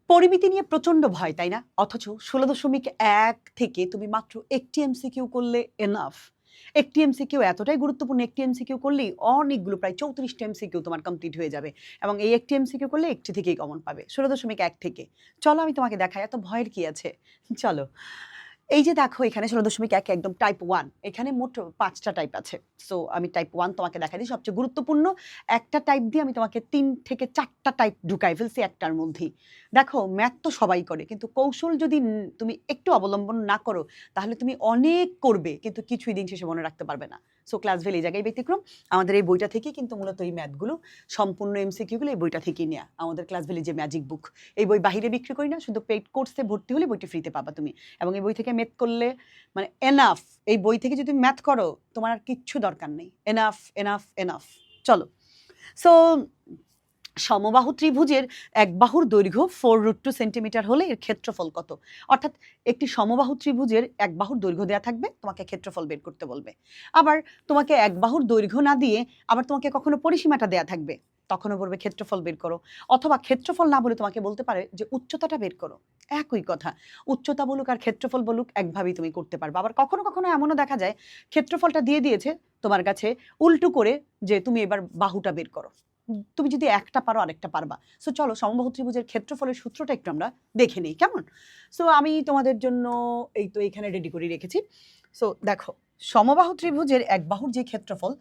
পরিমিতি নিয়ে প্রচন্ড ভয়, তাই না? অথচ ১৬.১ থেকে তুমি মাত্র একটি এমসিকিউ করলে এনাফ। একটি এমসিকিউ এতটাই গুরুত্বপূর্ণ, একটি এমসিকিউ করলেই অনেকগুলো প্রায় ৩৪টা এমসিকিউ তোমার কমপ্লিট হয়ে যাবে এবং এই একটি এমসিকিউ করলে একটি থেকেই কমন পাবে ১৬.১ থেকে। চলো আমি তোমাকে দেখাই এত ভয়ের কি আছে। চলো। এই যে দেখো এখানে ১৬.১ একদম টাইপ 1, এখানে মোট ৫টা টাইপ আছে। সো আমি টাইপ 1 তোমাকে দেখাই দিই, সবচেয়ে গুরুত্বপূর্ণ। একটা টাইপ দিয়ে আমি তোমাকে ৩ থেকে ৪টা টাইপ ঢুকাই ফেলছি একটার মধ্যেই। দেখো ম্যাথ তো সবাই করে, কিন্তু কৌশল যদি তুমি একটু অবলম্বন না করো তাহলে তুমি অনেক করবে কিন্তু কিছুই দিন শেষে মনে রাখতে পারবে না। সো ক্লাস ভ্যালি এই জায়গায় ব্যতিক্রম। আমাদের এই বইটা থেকেই কিন্তু মূলত এই ম্যাথগুলো সম্পূর্ণ এমসিকিউগুলো এই বইটা থেকেই নেওয়া। আমাদের ক্লাস ভ্যালি যে ম্যাজিক বুক, এই বই বাহিরে বিক্রি করি না, শুধু পেইড কোর্সে ভর্তি হলে বইটি ফ্রিতে পাবা তুমি। এবং এই বই থেকে ম্যাথ করলে মানে এনাফ। এই বই থেকে যদি ম্যাথ করো তোমার আর কিচ্ছু দরকার নেই। Enough enough enough. চলো। সো সমবাহু ত্রিভুজের এক বাহুর দৈর্ঘ্য 4√2 সেন্টিমিটার হলে এর ক্ষেত্রফল কত? অর্থাৎ একটি সমবাহু ত্রিভুজের এক বাহুর দৈর্ঘ্য দেয়া থাকবে, তোমাকে ক্ষেত্রফল বের করতে বলবে। আবার তোমাকে এক বাহুর দৈর্ঘ্য না দিয়ে আবার তোমাকে কখনো পরিসীমাটা দেয়া থাকবে, তখনও বলবে ক্ষেত্রফল বের করো। অথবা ক্ষেত্রফল না বলে তোমাকে বলতে পারে যে উচ্চতাটা বের করো। একই কথা, উচ্চতা বলুক আর ক্ষেত্রফল বলুক একভাবেই তুমি করতে পারবে। আবার কখনো কখনো এমনও দেখা যায় ক্ষেত্রফলটা দিয়ে দিয়েছে তোমার কাছে উল্টো করে যে তুমি এবার বাহুটা বের করো। তুমি যদি একটা পারো আরেকটা পারবা। সো চলো সমবাহু ত্রিভুজের ক্ষেত্রফলের সূত্রটা একটু আমরা দেখে নিই, কেমন? সো আমি তোমাদের জন্য এই তো এখানে রেডি করে রেখেছি। সো দেখো, সমবাহু ত্রিভুজের এক বাহুর যে ক্ষেত্রফল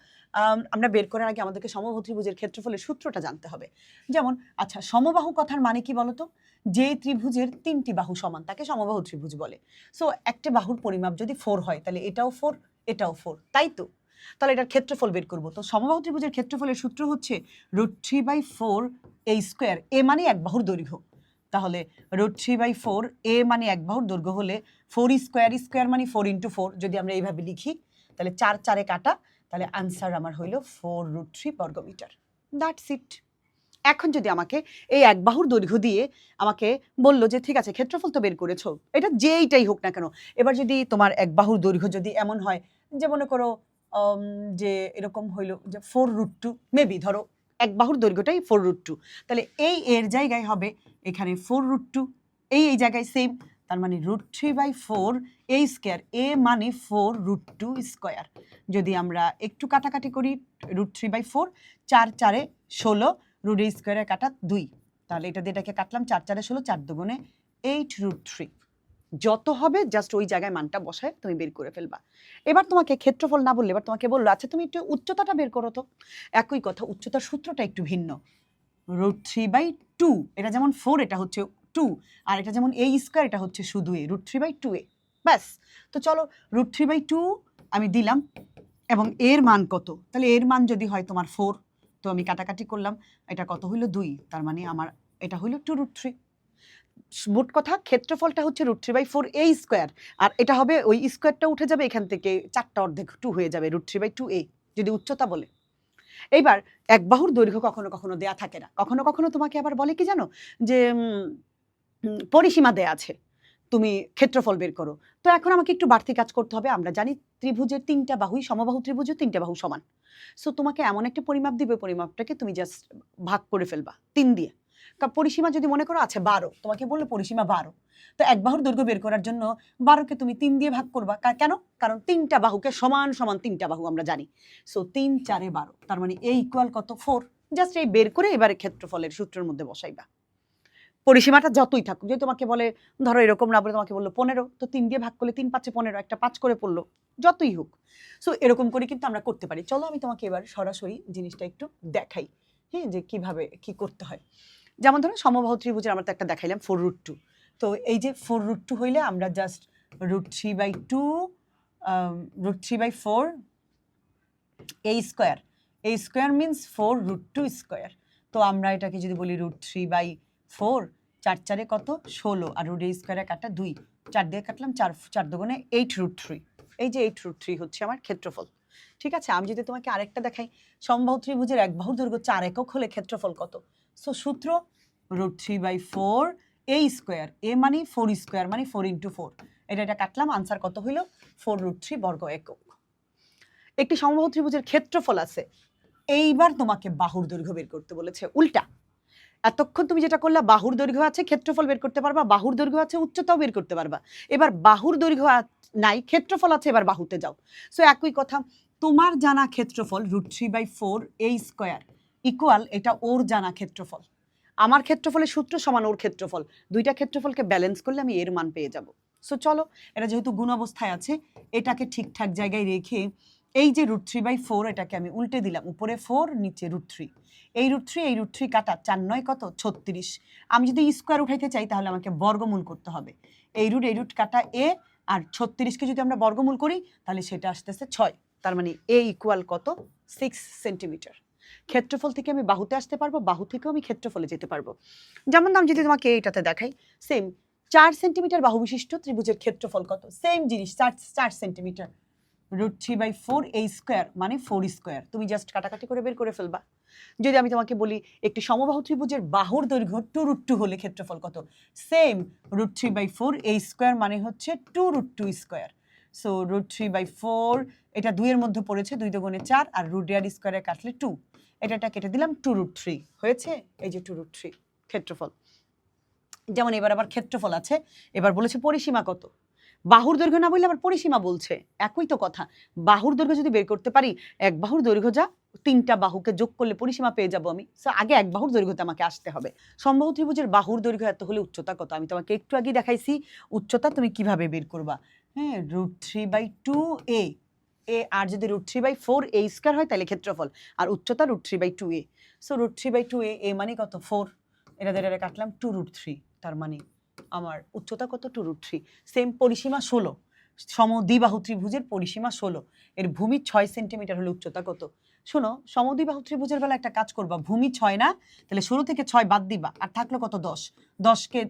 আমরা বের করার আগে আমাদেরকে সমবাহু ত্রিভুজের ক্ষেত্রফলের সূত্রটা জানতে হবে। যেমন আচ্ছা, সমবাহু কথার মানে কি বলতো? যে ত্রিভুজের 3টি বাহু সমান তাকে সমবাহু ত্রিভুজ বলে। সো একটা বাহুর পরিমাপ যদি 4 হয় তাহলে এটাও 4, এটাও 4, তাই তো? তাহলে এটার ক্ষেত্রফল বের করব। তো সমবাহু ত্রিভুজের ক্ষেত্রফলের সূত্র হচ্ছে √3/4 a স্কয়ার। এ মানে এক বাহুর দৈর্ঘ্য। তাহলে √3/4 এ মানে এক বাহুর দৈর্ঘ্য হলে 4 স্কয়ার, স্কয়ার মানে 4 × 4। যদি আমরা এইভাবে লিখি তাহলে 4 4-এ কাটা, তাহলে আনসার আমার হইল 4√3 বর্গমিটার। That's it. এখন যদি আমাকে এই এক বাহুর দৈর্ঘ্য দিয়ে আমাকে বলল যে ঠিক আছে ক্ষেত্রফল তো বের করেছো, এটা যেইটাই হোক না কেন। এবার যদি তোমার এক বাহুর দৈর্ঘ্য যদি এমন হয় যে মনে করো যে এরকম হইল যে 4√2, মেবি ধরো এক বাহুর দৈর্ঘ্যটাই 4√2, তাহলে এই এর জায়গায় হবে এখানে 4√2, এই জায়গায় সেম, তার মানে √3/4 a স্কয়ার। এ মানে 4√2 স্কয়ার। যদি আমরা একটু কাটাকাটি করি, √3/4, 4 4-এ 16, √a স্কয়ারে কাটা 2, তাহলে এটা দিয়ে এটাকে কাটলাম, 4 4-এ 16, 4 দুগুণে 8√3। যত হবে জাস্ট ওই জায়গায় মানটা বসায় তুমি বের করে ফেলবা। এবার তোমাকে ক্ষেত্রফল না বললে এবার তোমাকে বললো আচ্ছা তুমি একটু উচ্চতাটা বের করো তো। একই কথা, উচ্চতার সূত্রটা একটু ভিন্ন। √3/2, এটা যেমন 4 এটা হচ্ছে 2, আর এটা যেমন a স্কয়ার এটা হচ্ছে শুধু a, √3/2a। ব্যাস। তো চলো √3/2 আমি দিলাম এবং এর মান কত? তাহলে এর মান যদি হয় তোমার 4, তো আমি কাটাকাটি করলাম, এটা কত হইল 2, তার মানে আমার এটা হইল 2√3। মোট কথা ক্ষেত্রফলটা হচ্ছে √3/4 a স্কয়ার, আর এটা হবে ওই স্কয়ারটা উঠে যাবে এখান থেকে 4টা অর্ধেক 2 হয়ে যাবে, √3/2a যদি উচ্চতা বলে। এইবার এক বাহুর দৈর্ঘ্য কখনো কখনো দেয়া থাকে না, কখনো কখনো তোমাকে আবার বলে কি জানো, যে পরিসীমা দেয়া আছে, তুমি ক্ষেত্রফল বের করো। তো এখন আমাকে একটু বাড়তি কাজ করতে হবে। আমরা জানি ত্রিভুজের 3টা বাহুই, সমবাহু ত্রিভুজের 3টা বাহু সমান। সো তোমাকে এমন একটা পরিমাপ দিবে, পরিমাপটাকে তুমি জাস্ট ভাগ করে ফেলবা 3 দিয়ে। পরিসীমা যদি মনে করো আছে 12, তোমাকে বললো পরিসীমা 12, তো এক বাহুর দৈর্ঘ্য বের করার জন্য 12কে তুমি 3 দিয়ে ভাগ করবা। কেন? কারণ 3টা বাহুকে সমান সমান 3টা বাহু আমরা জানি। সো 3 4-এ 12, তার মানে a ইকুয়াল কত? 4। জাস্ট এই বের করে এবারে ক্ষেত্রফলের সূত্রের মধ্যে বসাইবা। পরিসীমাটা যতই থাকুক, যদি তোমাকে বলে ধরো এরকম না বলে তোমাকে বললো 15, তো 3 দিয়ে ভাগ করলে 3 5-এ 15, একটা 5 করে পড়লো, যতই হোক। সো এরকম করে কিন্তু আমরা করতে পারি। চলো আমি তোমাকে এবার সরাসরি জিনিসটা একটু দেখাই, হ্যাঁ, যে কিভাবে কি করতে হয়। যেমন ধরো সমবাহু ত্রিভুজের আমরা তো একটা দেখাইলাম 4√2, তো এই যে 4√2 হইলে আমরা just √3/2 √3/4 a square. a square means 4√2 square. তো আমরা এটাকে যদি বলি √3/4, 4 4-এ কত? 16, আর √a স্কয়ারে কাটা 2, 4 দিয়ে কাটলাম, 4 4 দুগুণে 8√3। এই যে 8√3 হচ্ছে আমার ক্ষেত্রফল। ঠিক আছে, আমি যদি তোমাকে আরেকটা দেখাই, সমবাহু ত্রিভুজের এক বাহুর দৈর্ঘ্য 4 একক হলে ক্ষেত্রফল কত? সো সূত্র √3/4 a স্কয়ার। a মানে 4 স্কয়ার মানে 4 × 4, এটা কাটলাম, আনসার কত হইল? 4√3 বর্গ একক। একটি সমবাহু ত্রিভুজের ক্ষেত্রফল আছে, এইবার তোমাকে বাহুর দৈর্ঘ্য বের করতে বলেছে উল্টা। এতক্ষণ তুমি যেটা করলে বাহুর দৈর্ঘ্য আছে ক্ষেত্রফল বের করতে পারবা, বাহুর দৈর্ঘ্য আছে উচ্চতাও বের করতে পারবা। এবার বাহুর দৈর্ঘ্য নাই, ক্ষেত্রফল আছে, এবার বাহুতে যাও। সো একই কথা, তোমার জানা ক্ষেত্রফল √3/4 a স্কয়ার ইকুয়াল এটা ওর জানা ক্ষেত্রফল। আমার ক্ষেত্রফলের সূত্র সমান ওর ক্ষেত্রফল, দুইটা ক্ষেত্রফলকে ব্যালেন্স করলে আমি এর মান পেয়ে যাব। সো চলো, এটা যেহেতু গুণ অবস্থায় আছে এটাকে ঠিকঠাক জায়গায় রেখে এই যে √3/4 এটাকে আমি উল্টে দিলাম, উপরে 4 নিচে √3, এই √3 কাটা 4 9 কত 36। আমি যদি স্কোয়ার উঠাইতে চাই তাহলে আমাকে বর্গমূল করতে হবে, এই রুট কাটা এ, আর 36কে যদি আমরা বর্গমূল করি তাহলে সেটা আসতেছে 6, তার মানে এ ইকুয়াল কত 6 সেন্টিমিটার। ক্ষেত্রফল থেকে আমি বাহুতে আসতে পারবো, বাহু থেকেও আমি ক্ষেত্রফলে যেতে পারবো। যেমন আমি যদি তোমাকে এইটাতে দেখাই, সেম 4 সেন্টিমিটার বাহু বিশিষ্ট ত্রিভুজের ক্ষেত্রফল কত, সেম জিনিস 4 সেন্টিমিটার, √3/4 a স্কয়ার মানে 4 স্কয়ার। তুমি জাস্ট কাটাকাটি করে বের করে ফেলবা। যদি আমি তোমাকে বলি একটি সমবাহু ত্রিভুজের বাহুর দৈর্ঘ্য 2√2 হলে ক্ষেত্রফল কত, সেম √3/4 a স্কয়ার মানে হচ্ছে 2√2 স্কয়ার। সো √3/4 এটা 2 এর মধ্যে পড়েছে, 2 দুগুণে 4 আর √r স্কয়ারে কাটলে 2, এটা কেটে দিলাম 2√3 হয়েছে, এই যে 2√3 ক্ষেত্রফল। যেমন এবার আবার ক্ষেত্রফল আছে, এবার বলেছে পরিসীমা কত, বাহুর দৈর্ঘ্য না বললে আবার পরিসীমা বলছে, একই তো কথা। বাহুর দৈর্ঘ্য যদি বের করতে পারি, এক বাহুর দৈর্ঘ্য যা, 3টা বাহুকে যোগ করলে পরিসীমা পেয়ে যাব আমি। সো আগে এক বাহুর দৈর্ঘ্যতে আমাকে আসতে হবে। সমবাহু ত্রিভুজের বাহুর দৈর্ঘ্য এত হলে উচ্চতা কত, আমি তোমাকে একটু আগে দেখাইছি উচ্চতা তুমি কিভাবে বের করবা। হ্যাঁ, √3/2 a, আর যদি √3/4 a স্কয়ার হয় তাহলে ক্ষেত্রফল, আর উচ্চতা √3/2 a। সো √3/2 a মানে কত 4, এটা কাটলাম 2√3, তার মানে আমার উচ্চতা কত 2√3। সেম পরিসীমা 16, সমদ্বিবাহু ত্রিভুজের পরিসীমা 16, এর ভূমি 6 সেন্টিমিটার হলে উচ্চতা কত। শোনো, সমদ্বিবাহু ত্রিভুজের বেলা একটা কাজ করবা, ভূমি 6 না, তাহলে 16 থেকে 6 বাদ দিবা, আর থাকলো কত 10, 10কে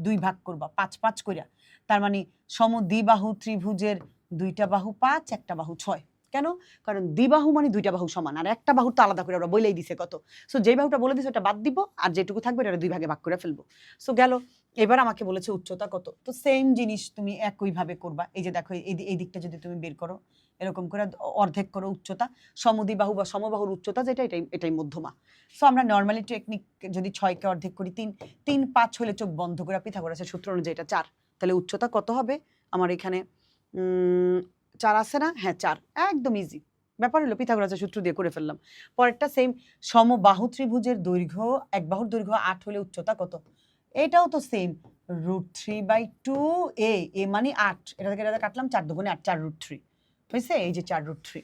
2 ভাগ করবা, 5 5 কইরা, তার মানে সমদ্বিবাহু ত্রিভুজের 2টা বাহু 5, একটা বাহু 6। কেন? কারণ দ্বিবাহু মানে 2টা বাহু সমান, আর একটা বাহু তো আলাদা করে ওরা বলেই দিছে কত। সো যেই বাহুটা বলে দিছে ওটা বাদ দিব, আর যেটুকু থাকবে এটা 2 ভাগে ভাগ করে ফেলবো। সো গেল, এবার আমাকে বলেছে উচ্চতা কত, তো সেম জিনিস তুমি একইভাবে করবা। এই যে দেখো এই দিকটা যদি তুমি বের করো, এরকম করে অর্ধেক করো উচ্চতা, সমদ্বিবাহু বা সমবাহুর উচ্চতা যেটা এটাই মধ্যমা। সো আমরা নর্মালি টেকনিক যদি 6কে অর্ধেক করি 3, 3 5 হলে চোখ বন্ধ করে পিথাগোরাসের সূত্র অনুযায়ী এটা 4, তাহলে উচ্চতা কত হবে আমার এখানে 4 আছে না, হ্যাঁ 4, একদম ইজি ব্যাপার হলো, পিথাগোরাসের সূত্র দিয়ে করে ফেললাম। পরেরটা সেম, সমবাহু ত্রিভুজের দৈর্ঘ্য, এক বাহুর দৈর্ঘ্য 8 হলে উচ্চতা কত, এটাও তো সেম √3/2 a, মানে 8, এটা থেকে কাটলাম 4 দুগুণে 8, 4√3 হয়েছে, এই যে 4√3।